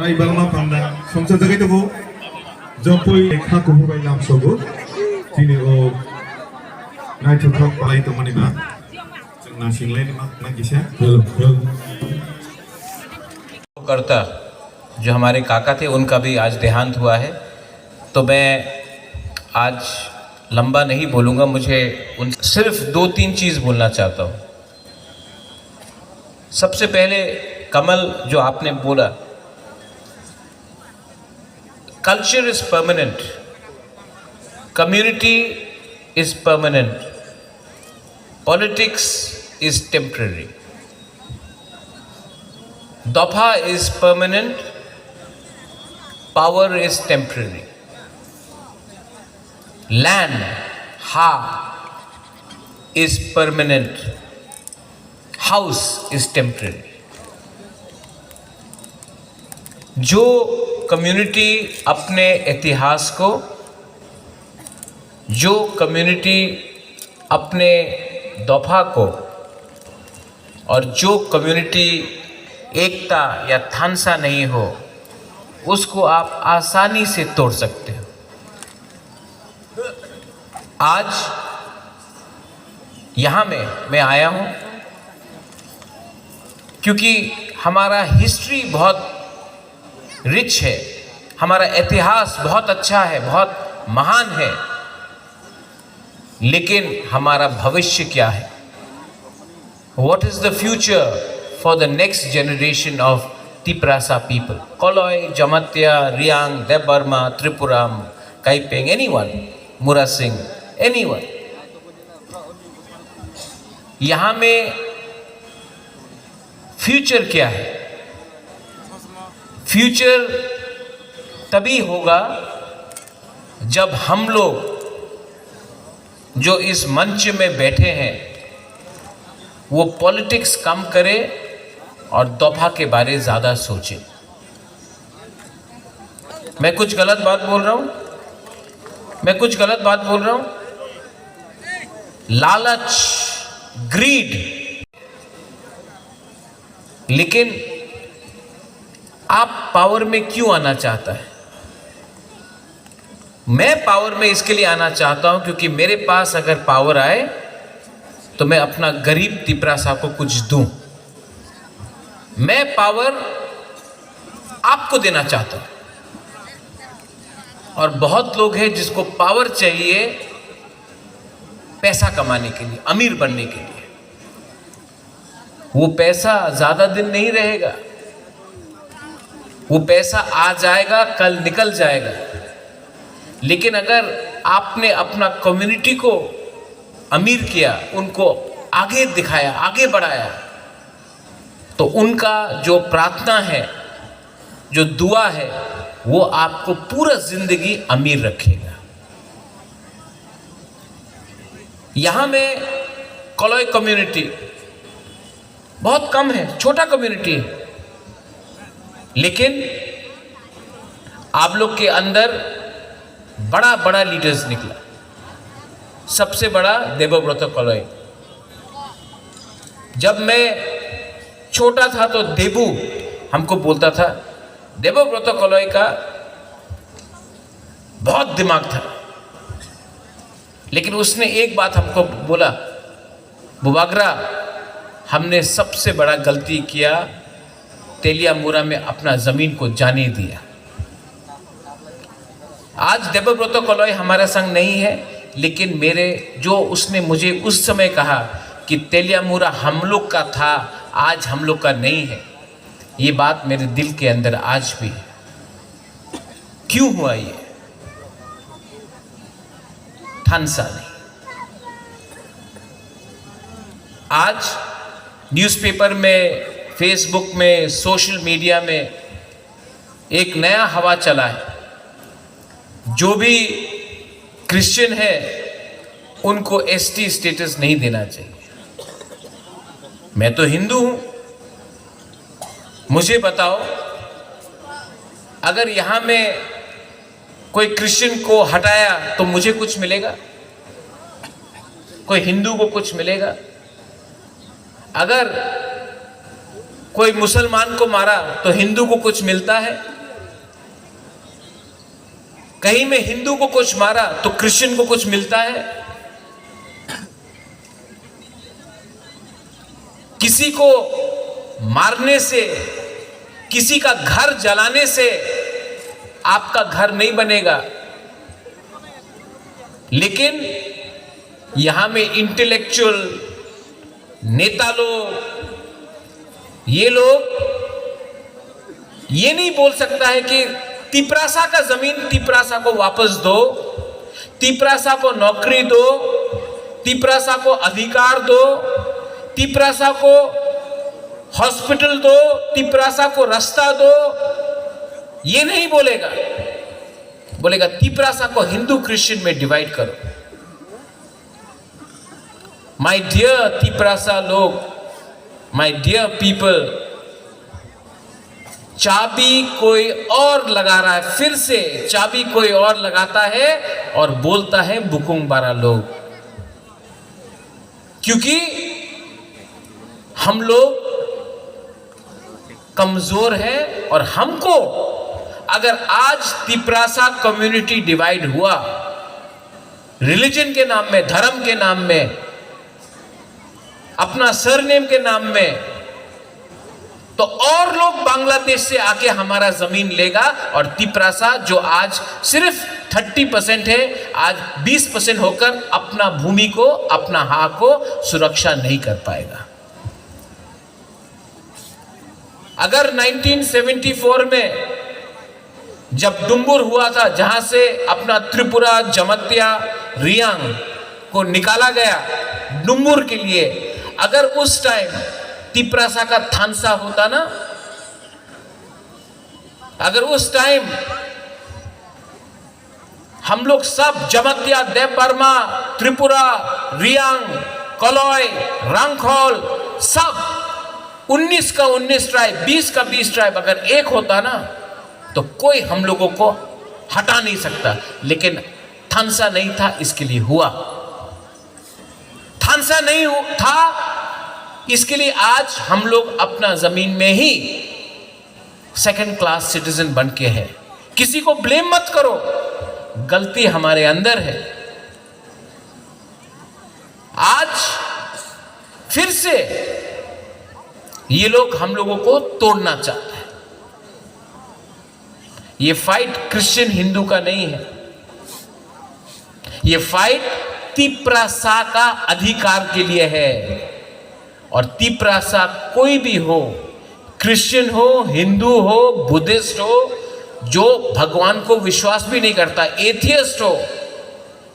Ay balma panda somsa jagai tabo jopoi kha ko bai lam sogo tini o nai thu khak palai to mani ba na singlai na kisa hello करता जो हमारे काका थे उनका भी आज देहांत हुआ है। तो मैं आज लंबा नहीं बोलूँगा, मुझे उन सिर्फ 2-3 चीज़ बोलना चाहता हूँ। सबसे पहले कमल जो आपने बोला, culture is permanent, community is permanent, politics is temporary. दफा is permanent, power is temporary. Land हा is permanent, house is temporary. जो कम्युनिटी अपने इतिहास को, जो कम्युनिटी अपने दफा को और जो कम्युनिटी एकता या थानसा नहीं हो, उसको आप आसानी से तोड़ सकते हो। आज यहाँ मैं आया हूँ क्योंकि हमारा हिस्ट्री बहुत रिच है, हमारा इतिहास बहुत अच्छा है, बहुत महान है, लेकिन हमारा भविष्य क्या है? What is the future for the next generation of Tiprasa people? Koloi, Jamatya, Riang, Debarma, Tripuram, Kaipeng, anyone, Murasing, anyone. यहाँ में फ्यूचर क्या है? फ्यूचर तभी होगा जब हम लोग जो इस मंच में बैठे हैं वो पॉलिटिक्स कम करें और दफा के बारे ज़्यादा सोचें। मैं कुछ गलत बात बोल रहा हूँ? मैं कुछ गलत बात बोल रहा हूँ? लालच, ग्रीड, लेकिन आप पावर में क्यों आना चाहता है? मैं पावर में इसके लिए आना चाहता हूं क्योंकि मेरे पास अगर पावर आए तो मैं अपना गरीब तिपरासा को कुछ दूं। मैं पावर आपको देना चाहता हूं। और बहुत लोग हैं जिसको पावर चाहिए पैसा कमाने के लिए, अमीर बनने के लिए। वो पैसा ज़्यादा दिन नहीं रहेगा, वो पैसा आ जाएगा, कल निकल जाएगा। लेकिन अगर आपने अपना कम्युनिटी को अमीर किया, उनको आगे दिखाया, आगे बढ़ाया, तो उनका जो प्रार्थना है, जो दुआ है, वो आपको पूरा जिंदगी अमीर रखेगा। यहाँ में कोलोई कम्युनिटी बहुत कम है, छोटा कम्युनिटी है, लेकिन आप लोग के अंदर बड़ा बड़ा लीडर्स निकला। सबसे बड़ा देवव्रत कोलोई। जब मैं छोटा था तो देबू हमको बोलता था, देवव्रत कोलोई का बहुत दिमाग था, लेकिन उसने एक बात हमको बोला, बुबागरा, हमने सबसे बड़ा गलती किया, तेलियामुरा में अपना ज़मीन को जाने दिया। आज देवव्रत कोलोई हमारे संग नहीं है, लेकिन मेरे जो उसने मुझे उस समय कहा कि तेलियामुरा हम लोग का था, आज हम लोग का नहीं है, ये बात मेरे दिल के अंदर आज भी है। क्यों हुआ ये? थानसा नहीं। आज न्यूज़पेपर में, फेसबुक में, सोशल मीडिया में एक नया हवा चला है। जो भी क्रिश्चियन है उनको एसटी स्टेटस नहीं देना चाहिए। मैं तो हिंदू हूं, मुझे बताओ, अगर यहां में कोई क्रिश्चियन को हटाया तो मुझे कुछ मिलेगा? कोई हिंदू को कुछ मिलेगा? अगर कोई मुसलमान को मारा तो हिंदू को कुछ मिलता है? कहीं में हिंदू को कुछ मारा तो क्रिश्चियन को कुछ मिलता है, किसी को मारने से, किसी का घर जलाने से आपका घर नहीं बनेगा। लेकिन यहां में इंटेलेक्चुअल नेता लोग, ये लोग ये नहीं बोल सकता है कि तिपरासा का जमीन तिपरासा को वापस दो, तिपरासा को नौकरी दो, तिपरासा को अधिकार दो, तिपरासा को हॉस्पिटल दो, तिपरासा को रास्ता दो। ये नहीं बोलेगा, बोलेगा तिपरासा को हिंदू क्रिश्चियन में डिवाइड करो। माय डियर तिपरासा लोग, माय डियर पीपल, चाबी कोई और लगा रहा है, फिर से चाबी कोई और लगाता है और बोलता है बुकुंग बारा लोग, क्योंकि हम लोग कमजोर हैं। और हमको अगर आज तिपरासा कम्युनिटी डिवाइड हुआ रिलीजन के नाम में, धर्म के नाम में, अपना सरनेम के नाम में, तो और लोग बांग्लादेश से आके हमारा जमीन लेगा और तिपरासा जो आज सिर्फ 30% है, आज 20% होकर अपना भूमि को, अपना हक को सुरक्षा नहीं कर पाएगा। अगर 1974 में जब डुम्बुर हुआ था, जहां से अपना त्रिपुरा, जमत्या, रियांग को निकाला गया डुम्बुर के लिए, अगर उस टाइम तिपरासा का थानसा होता ना, अगर उस टाइम हम लोग सब जमत्या, देव बर्मा, त्रिपुरा, रियांग, कलॉय, रांगखोल, सब 19 का 19 ट्राइब, 20 का 20 ट्राइब अगर एक होता ना, तो कोई हम लोगों को हटा नहीं सकता। लेकिन थानसा नहीं था, इसके लिए हुआ। थानसा नहीं था, इसके लिए आज हम लोग अपना जमीन में ही सेकंड क्लास सिटीजन बन के हैं। किसी को ब्लेम मत करो, गलती हमारे अंदर है। आज फिर से ये लोग हम लोगों को तोड़ना चाहते हैं। ये फाइट क्रिश्चियन हिंदू का नहीं है, ये फाइट तिपरासा का अधिकार के लिए है। और तिपरासा कोई भी हो, क्रिश्चियन हो, हिंदू हो, बुद्धिस्ट हो, जो भगवान को विश्वास भी नहीं करता, एथियस्ट हो,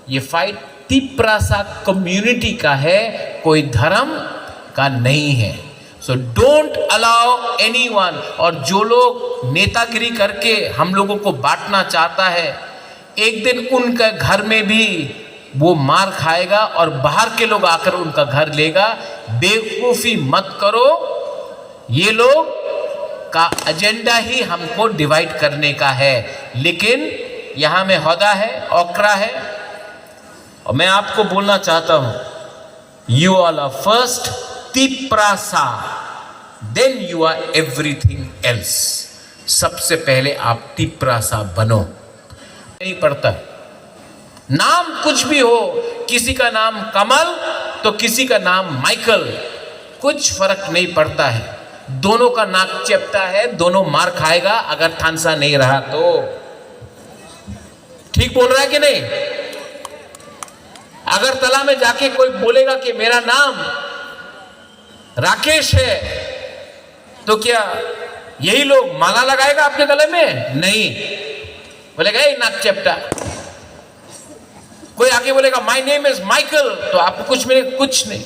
ये फाइट तिपरासा कम्युनिटी का है, कोई धर्म का नहीं है। So don't allow anyone. और जो लोग नेतागिरी करके हम लोगों को बांटना चाहता है, एक दिन उनके घर में भी वो मार खाएगा और बाहर के लोग आकर उनका घर लेगा। बेवकूफ़ी मत करो, ये लोग का एजेंडा ही हमको डिवाइड करने का है। लेकिन यहाँ में होदा है, ओकरा है, और मैं आपको बोलना चाहता हूँ, you all are first Tiprasa, then you are everything else. सबसे पहले आप तिपरासा बनो। नहीं पड़ता, नाम कुछ भी हो, किसी का नाम कमल तो किसी का नाम माइकल, कुछ फर्क नहीं पड़ता है। दोनों का नाक चेपता है, दोनों मार खाएगा अगर थानसा नहीं रहा तो। ठीक बोल रहा है कि नहीं? अगर तला में जाके कोई बोलेगा कि मेरा नाम राकेश है, तो क्या यही लोग माला लगाएगा आपके गले में? नहीं, बोलेगा ये नाक चेपटा। कोई आके बोलेगा माय नेम इज माइकल, तो आपको कुछ मिले? कुछ नहीं।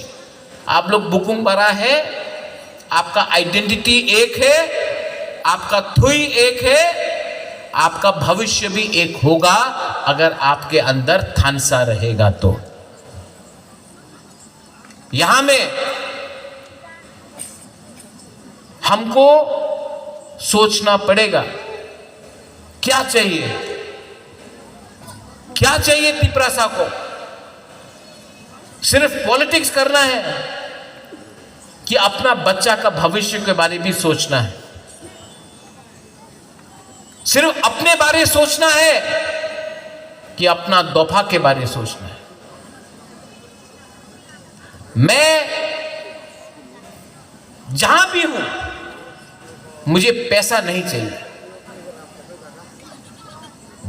आप लोग बुकुंग बारा है, आपका आइडेंटिटी एक है, आपका थुई एक है, आपका भविष्य भी एक होगा अगर आपके अंदर थानसा रहेगा तो। यहां में हमको सोचना पड़ेगा क्या चाहिए, क्या चाहिए तिपरासा को? सिर्फ पॉलिटिक्स करना है कि अपना बच्चा का भविष्य के बारे में भी सोचना है? सिर्फ अपने बारे सोचना है कि अपना दफा के बारे में सोचना है। मैं जहां भी हूं मुझे पैसा नहीं चाहिए।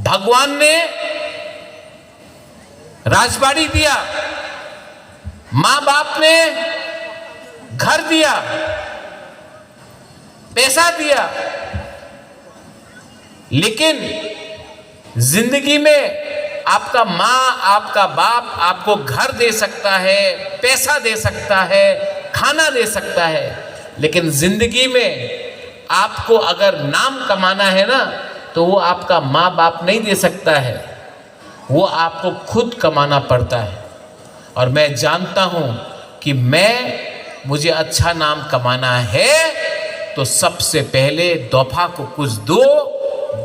भगवान ने राजबाड़ी दिया, मां बाप ने घर दिया, पैसा दिया, लेकिन जिंदगी में आपका मां, आपका बाप आपको घर दे सकता है, पैसा दे सकता है, खाना दे सकता है, लेकिन जिंदगी में आपको अगर नाम कमाना है ना, तो वो आपका माँ बाप नहीं दे सकता है, वो आपको खुद कमाना पड़ता है। और मैं जानता हूँ कि मुझे अच्छा नाम कमाना है तो सबसे पहले दफा को कुछ दो।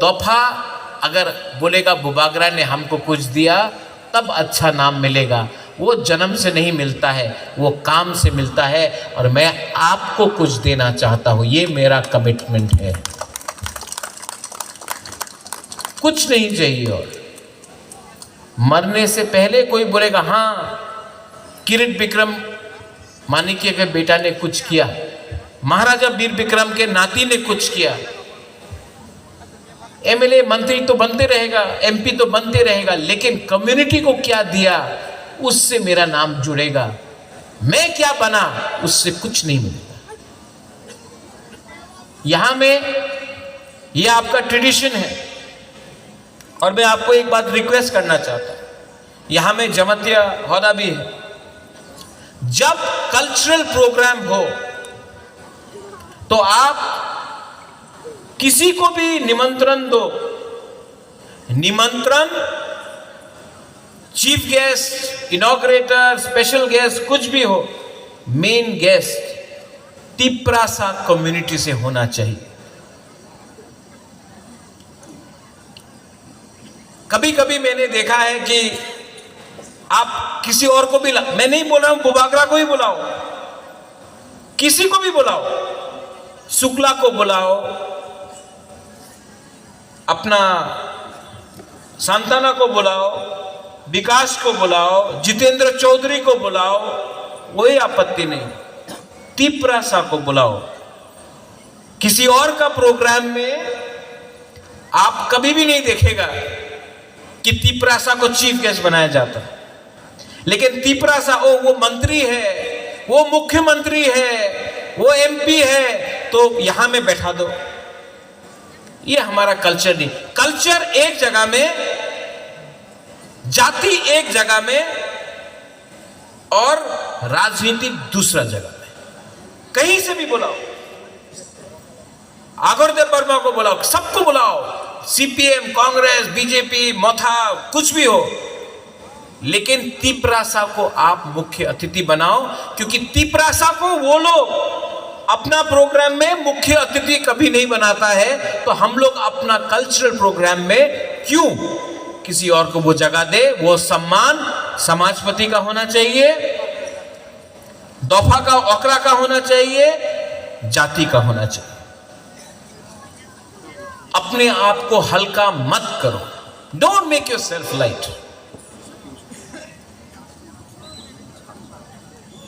दफा अगर बोलेगा बुबागरा ने हमको कुछ दिया तब अच्छा नाम मिलेगा, वो जन्म से नहीं मिलता है, वो काम से मिलता है। और मैं आपको कुछ देना चाहता हूँ, ये मेरा कमिटमेंट है, कुछ नहीं चाहिए। और मरने से पहले कोई बोलेगा हाँ किरीट विक्रम माणिक्य के बेटा ने कुछ किया, महाराजा वीर विक्रम के नाती ने कुछ किया, एमएलए मंत्री तो बनते रहेगा, एमपी तो बनते रहेगा, लेकिन कम्युनिटी को क्या दिया उससे मेरा नाम जुड़ेगा। मैं क्या बना उससे कुछ नहीं मिलेगा। यहां में ये आपका ट्रेडिशन है। और मैं आपको एक बात रिक्वेस्ट करना चाहता हूं, यहां में जमातिया होदा भी है, जब कल्चरल प्रोग्राम हो तो आप किसी को भी निमंत्रण दो। निमंत्रण चीफ गेस्ट, इनॉग्रेटर, स्पेशल गेस्ट कुछ भी हो, मेन गेस्ट तिप्रासा कम्युनिटी से होना चाहिए। कभी कभी मैंने देखा है कि आप किसी और को भी मैं नहीं बोल रहा हूं बुबागरा को ही बुलाओ, किसी को भी बुलाओ, शुक्ला को बुलाओ, अपना सांताना को बुलाओ, विकास को बुलाओ, जितेंद्र चौधरी को बुलाओ, कोई आपत्ति नहीं। तिप्रासा को बुलाओ। किसी और का प्रोग्राम में आप कभी भी नहीं देखेगा कि तिप्रासा को चीफ गेस्ट बनाया जाता, लेकिन तिप्रासा वो मंत्री है, वो मुख्यमंत्री है, वो एमपी है, तो यहां में बैठा दो। ये हमारा कल्चर नहीं। कल्चर एक जगह में, जाति एक जगह में और राजनीति दूसरा जगह में। कहीं से भी बुलाओ, आगरदेव वर्मा को बुलाओ, सबको बुलाओ, सीपीएम, कांग्रेस, बीजेपी, मोथा, कुछ भी हो, लेकिन तिप्रासा को आप मुख्य अतिथि बनाओ, क्योंकि तिप्रासा को वो लोग अपना प्रोग्राम में मुख्य अतिथि कभी नहीं बनाता है। तो हम लोग अपना कल्चरल प्रोग्राम में क्यों किसी और को वो जगह दे? वो सम्मान समाजपति का होना चाहिए, दफा का, ओकरा का होना चाहिए, जाति का होना चाहिए। अपने आप को हल्का मत करो, don't make your self light.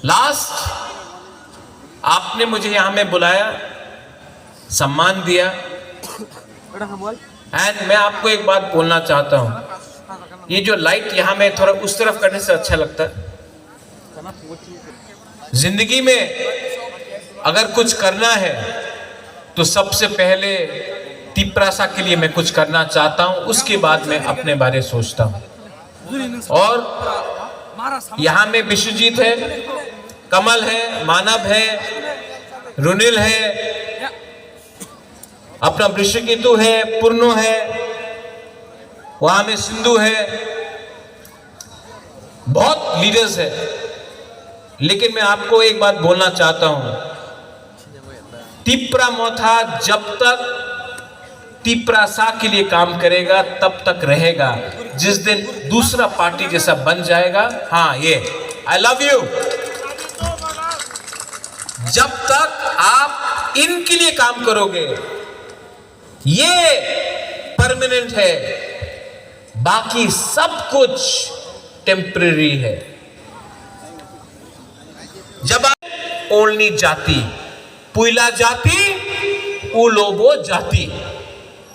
Last, आपने मुझे यहां में बुलाया, सम्मान दिया, एंड मैं आपको एक बात बोलना चाहता हूं। ये जो लाइट यहां में थोड़ा उस तरफ करने से अच्छा लगता है। जिंदगी में अगर कुछ करना है तो सबसे पहले तिप्रासा के लिए मैं कुछ करना चाहता हूं, उसके बाद मैं अपने बारे में सोचता हूं। और यहां में विश्वजीत है, कमल है, मानव है, रुनिल है, अपना वृषकेतु है, पूर्णो है, वहां में सिंधु है, बहुत लीडर्स है। लेकिन मैं आपको एक बात बोलना चाहता हूं, तिप्रा मोथा जब तक तिप्रासा के लिए काम करेगा तब तक रहेगा। जिस दिन दूसरा पार्टी जैसा बन जाएगा, हाँ ये आई लव यू, जब तक आप इनके लिए काम करोगे ये परमानेंट है, बाकी सब कुछ टेम्परेरी है। जब ओनली जाति पुइला जाति उलोबो जाति,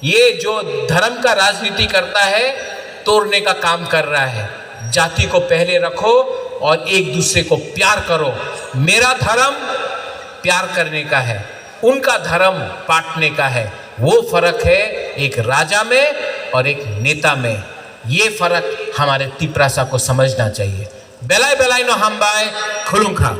ये जो धर्म का राजनीति करता है तोड़ने का काम कर रहा है। जाति को पहले रखो और एक दूसरे को प्यार करो। मेरा धर्म प्यार करने का है, उनका धर्म बांटने का है। वो फर्क है एक राजा में और एक नेता में। ये फर्क हमारे तिपरासा को समझना चाहिए। बेलाय बेलाय नो हम बाय खुलुंखा।